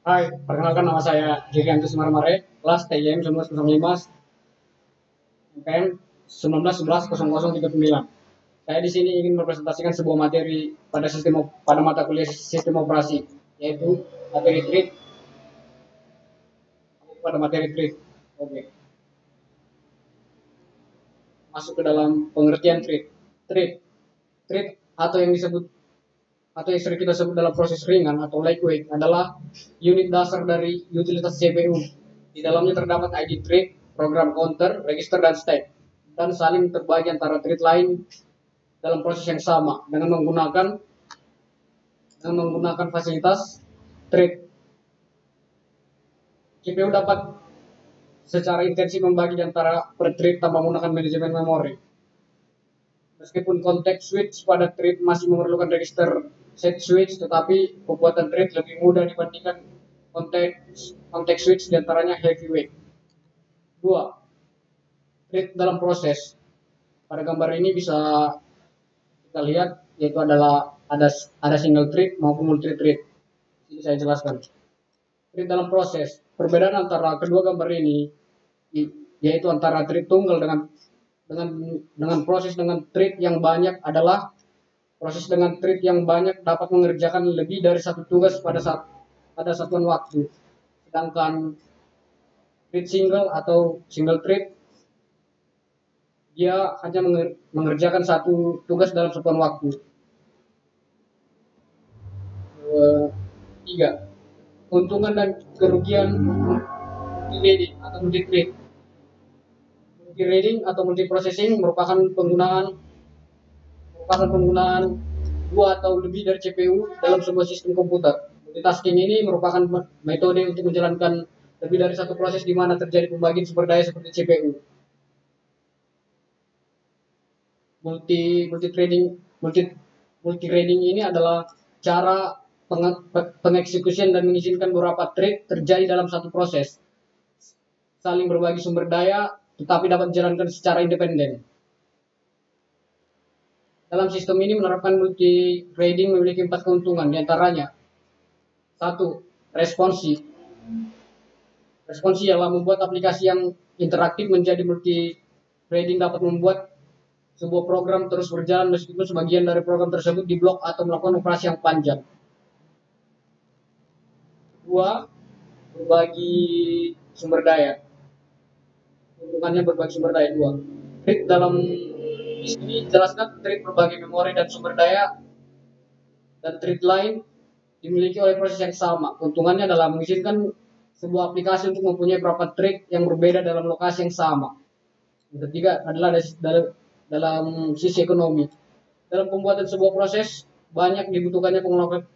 Hai, perkenalkan nama saya Giriantus Marmare, kelas TIM 1905, MPN 19110039. Saya di sini ingin mempresentasikan sebuah materi pada mata kuliah sistem operasi, yaitu materi TRID pada materi TRID. Oke, masuk ke dalam pengertian TRID. TRID, TRID atau yang disebut atau yang sering kita sebut dalam proses ringan atau lightweight adalah unit dasar dari utilitas CPU. Di dalamnya terdapat ID thread, program counter, register, dan stack, dan saling terbagi antara thread lain dalam proses yang sama dengan menggunakan fasilitas thread. CPU dapat secara intensif membagi di antara per thread tanpa menggunakan manajemen memori. Meskipun konteks switch pada thread masih memerlukan register set switch, tetapi pembuatan thread lebih mudah dibandingkan konteks switch diantaranya heavyweight. 2. Thread dalam proses. Pada gambar ini bisa kita lihat yaitu adalah ada single thread maupun multi thread. Ini saya jelaskan. Thread dalam proses. Perbedaan antara kedua gambar ini yaitu antara thread tunggal dengan proses dengan thread yang banyak adalah proses dengan thread yang banyak dapat mengerjakan lebih dari satu tugas pada satuan waktu. Sedangkan thread single atau single thread dia hanya mengerjakan satu tugas dalam satuan waktu. 3. Keuntungan dan kerugian multi-threading atau multi-thread. Multi-threading atau multiprocessing merupakan penggunaan dua atau lebih dari CPU dalam sebuah sistem komputer. Multitasking ini merupakan metode untuk menjalankan lebih dari satu proses di mana terjadi pembagian sumber daya seperti CPU. Multi-threading ini adalah cara pengeksekusian dan mengizinkan beberapa thread terjadi dalam satu proses, saling berbagi sumber daya, tetapi dapat dijalankan secara independen. Dalam sistem ini menerapkan multi-threading memiliki 4 keuntungan, diantaranya 1. Responsi. Responsi ialah membuat aplikasi yang interaktif menjadi multi-threading dapat membuat sebuah program terus berjalan meskipun sebagian dari program tersebut diblok atau melakukan operasi yang panjang. 2. Berbagi sumber daya. Keuntungannya berbagi sumber daya 2. Thread dalam di sini jelaskan thread berbagi memori dan sumber daya dan thread lain dimiliki oleh proses yang sama. Keuntungannya adalah mengizinkan sebuah aplikasi untuk mempunyai beberapa thread yang berbeda dalam lokasi yang sama. Yang ketiga adalah dalam sisi ekonomi. Dalam pembuatan sebuah proses, banyak dibutuhkannya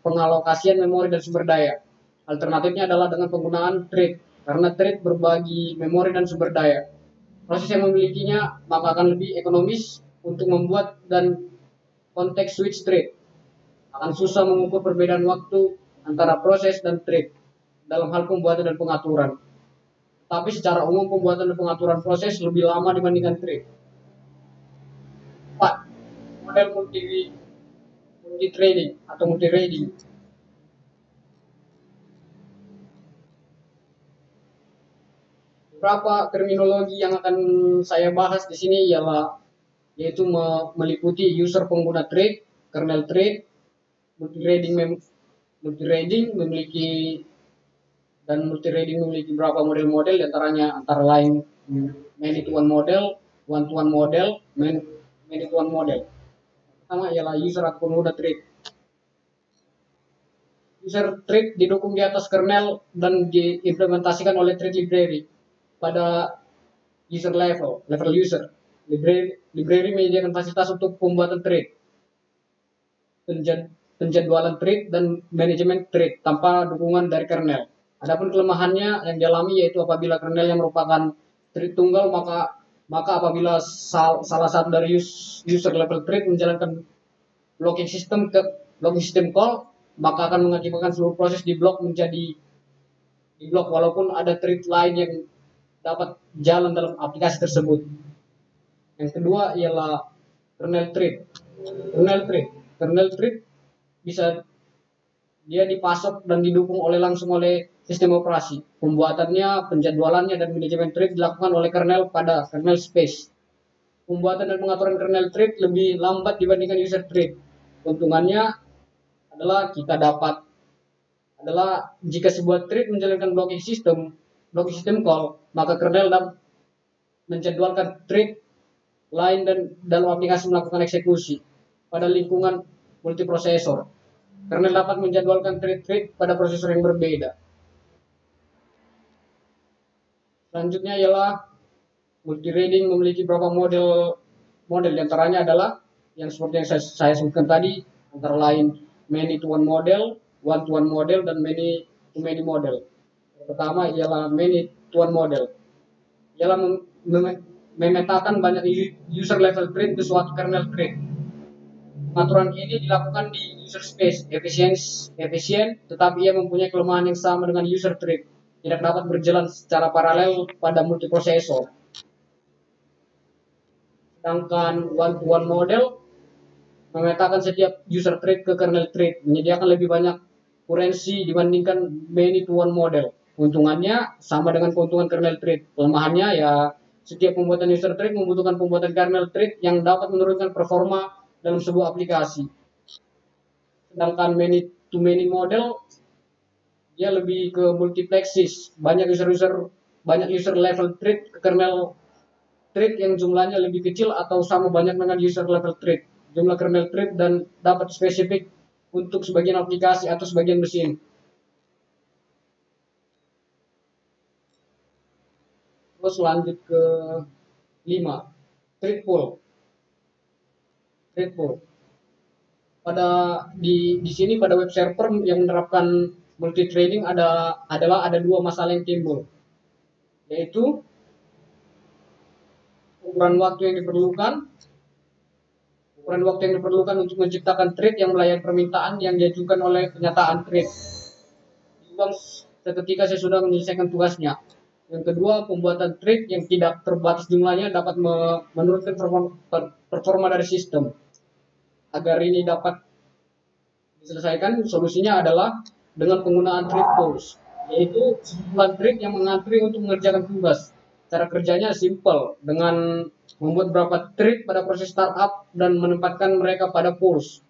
pengalokasian memori dan sumber daya. Alternatifnya adalah dengan penggunaan thread, karena thread berbagi memori dan sumber daya. Proses yang memilikinya maka akan lebih ekonomis untuk membuat dan konteks switch thread. Akan susah mengukur perbedaan waktu antara proses dan thread dalam hal pembuatan dan pengaturan. Tapi secara umum pembuatan dan pengaturan proses lebih lama dibandingkan thread. 4. Model multi-threading atau multi-threading. Beberapa terminologi yang akan saya bahas di sini yaitu meliputi user pengguna thread, kernel thread, multi-threading memiliki beberapa model-model, diantaranya antara lain many-to-one model, one-to-one model, many-to-one model. Pertama ialah user atau pengguna thread. User thread didukung di atas kernel dan diimplementasikan oleh thread library pada user level user. Library menyediakan fasilitas untuk pembuatan thread, penjadwalan thread, dan manajemen thread tanpa dukungan dari kernel. Adapun kelemahannya yang dialami yaitu apabila kernel yang merupakan thread tunggal maka apabila salah satu dari user level thread menjalankan blocking system call, maka akan mengakibatkan seluruh proses diblok walaupun ada thread lain yang dapat jalan dalam aplikasi tersebut. Yang kedua ialah kernel thread. Kernel thread bisa dia dipasok dan didukung langsung oleh sistem operasi. Pembuatannya, penjadwalannya, dan manajemen thread dilakukan oleh kernel pada kernel space. Pembuatan dan pengaturan kernel thread lebih lambat dibandingkan user thread. Keuntungannya adalah jika sebuah thread menjalankan blocking system call, maka kernel dapat menjadwalkan thread lain dan dalam aplikasi melakukan eksekusi pada lingkungan multiprosesor. Kernel dapat menjadwalkan thread pada prosesor yang berbeda. Selanjutnya ialah multithreading memiliki beberapa model diantaranya adalah yang seperti yang saya sebutkan tadi, antara lain many to one model, one to one model, dan many to many model. Yang pertama ialah many to one model. Ialah memetakan banyak user level thread ke suatu kernel thread. Pengaturan ini dilakukan di user space, efisien, tetapi ia mempunyai kelemahan yang sama dengan user thread, tidak dapat berjalan secara paralel pada multiprosesor. Sedangkan one-to-one model memetakan setiap user thread ke kernel thread, menyediakan lebih banyak kurensi dibandingkan many-to-one model. Keuntungannya sama dengan keuntungan kernel thread. Kelemahannya ya setiap pembuatan user thread membutuhkan pembuatan kernel thread yang dapat menurunkan performa dalam sebuah aplikasi. Sedangkan many-to-many model dia lebih ke multiplexes, banyak user level thread ke kernel thread yang jumlahnya lebih kecil atau sama banyak dengan user level thread, jumlah kernel thread, dan dapat spesifik untuk sebagian aplikasi atau sebagian mesin. Terus lanjut ke 5, thread pool. Di sini pada web server yang menerapkan multithreading ada dua masalah yang timbul, yaitu ukuran waktu yang diperlukan untuk menciptakan thread yang melayani permintaan yang diajukan oleh penyataan thread. Dibuang seketika sesudah menyelesaikan tugasnya. Yang kedua, pembuatan thread yang tidak terbatas jumlahnya dapat menurunkan performa dari sistem. Agar ini dapat diselesaikan, solusinya adalah dengan penggunaan thread pools, yaitu sekumpulan thread yang mengantri untuk mengerjakan tugas. Cara kerjanya simple, dengan membuat beberapa thread pada proses startup dan menempatkan mereka pada pools,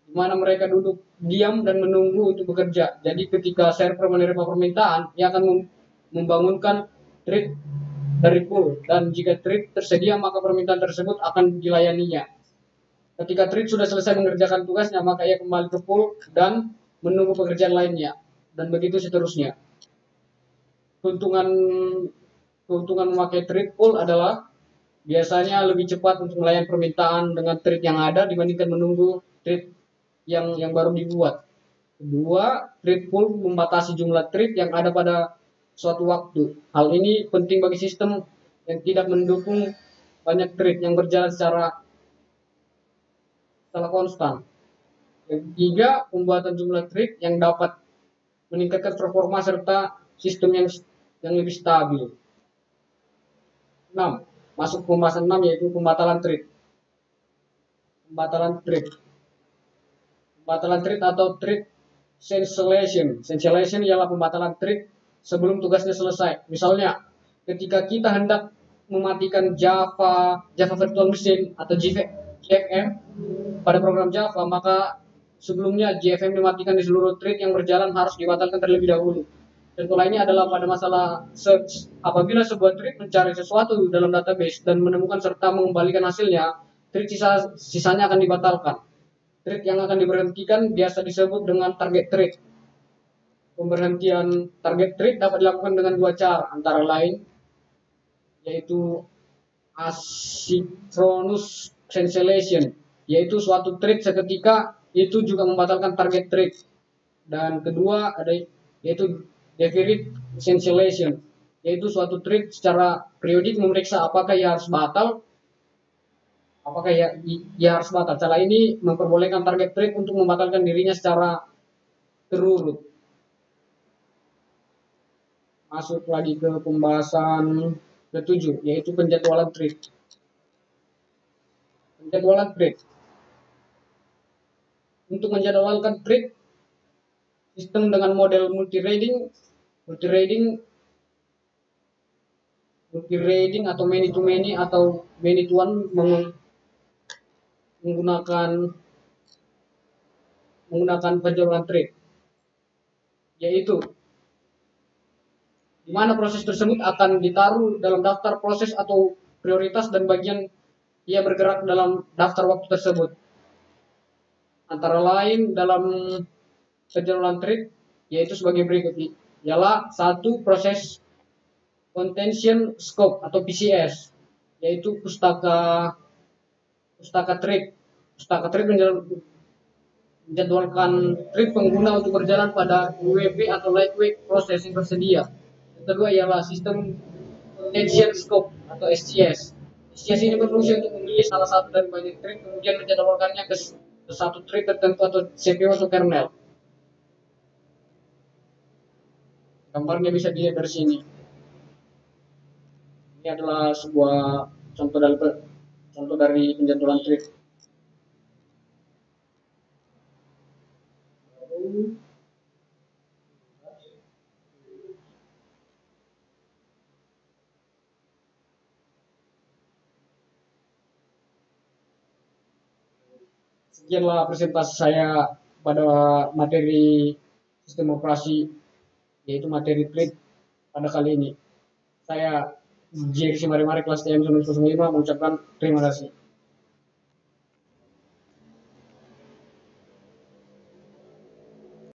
di mana mereka duduk diam dan menunggu untuk bekerja. Jadi ketika server menerima permintaan, ia akan membangunkan thread dari pool, dan jika thread tersedia maka permintaan tersebut akan dilayaninya. Ketika thread sudah selesai mengerjakan tugasnya, maka ia kembali ke pool dan menunggu pekerjaan lainnya, dan begitu seterusnya. Keuntungan memakai thread pool adalah biasanya lebih cepat untuk melayani permintaan dengan thread yang ada dibandingkan menunggu thread yang baru dibuat. Kedua, thread pool membatasi jumlah thread yang ada pada suatu waktu. Hal ini penting bagi sistem yang tidak mendukung banyak thread yang berjalan secara konstan. Yang ketiga, pembuatan jumlah thread yang dapat meningkatkan performa serta sistem yang lebih stabil. 6. Masuk ke pembahasan 6, yaitu pembatalan thread. Pembatalan thread atau thread cancellation. Cancellation ialah pembatalan thread sebelum tugasnya selesai. Misalnya, ketika kita hendak mematikan Java Virtual Machine atau JVM pada program Java, maka sebelumnya JVM dimatikan di seluruh thread yang berjalan harus dibatalkan terlebih dahulu. Contoh lainnya adalah pada masalah search. Apabila sebuah thread mencari sesuatu dalam database dan menemukan serta mengembalikan hasilnya, thread sisanya akan dibatalkan. Thread yang akan diberhentikan biasa disebut dengan target thread. Pemberhentian target thread dapat dilakukan dengan dua cara, antara lain yaitu asynchronous cancellation, yaitu suatu thread seketika itu juga membatalkan target thread. Dan kedua yaitu deferred cancellation, yaitu suatu thread secara periodik memeriksa apakah ia harus batal. Cara ini memperbolehkan target thread untuk membatalkan dirinya secara terurut. Masuk lagi ke pembahasan ke-7, yaitu penjadwalan thread. Untuk menjadwalkan thread, Sistem dengan model multi-reading atau many to many atau many to one menggunakan penjualan trade, yaitu di mana proses tersebut akan ditaruh dalam daftar proses atau prioritas dan bagian ia bergerak dalam daftar waktu tersebut. Antara lain dalam penjualan trade yaitu sebagai berikut, ialah satu, proses contention scope atau PCS, yaitu pustaka trade. Pustaka trade menjadwalkan trade pengguna untuk berjalan pada UWP atau lightweight proses yang tersedia. Yang kedua ialah sistem contention scope atau SCS. SCS ini berfungsi untuk memilih salah satu dari banyak trade kemudian menjadwalkannya ke satu trade tertentu atau CPU atau kernel. Gambarnya bisa dilihat dari sini. Ini adalah sebuah contoh dari penjadwalan trade. Sekianlah presentasi saya pada materi sistem operasi, yaitu materi trade pada kali ini. Saya Jerry Simari kelas TM 905 mengucapkan terima kasih.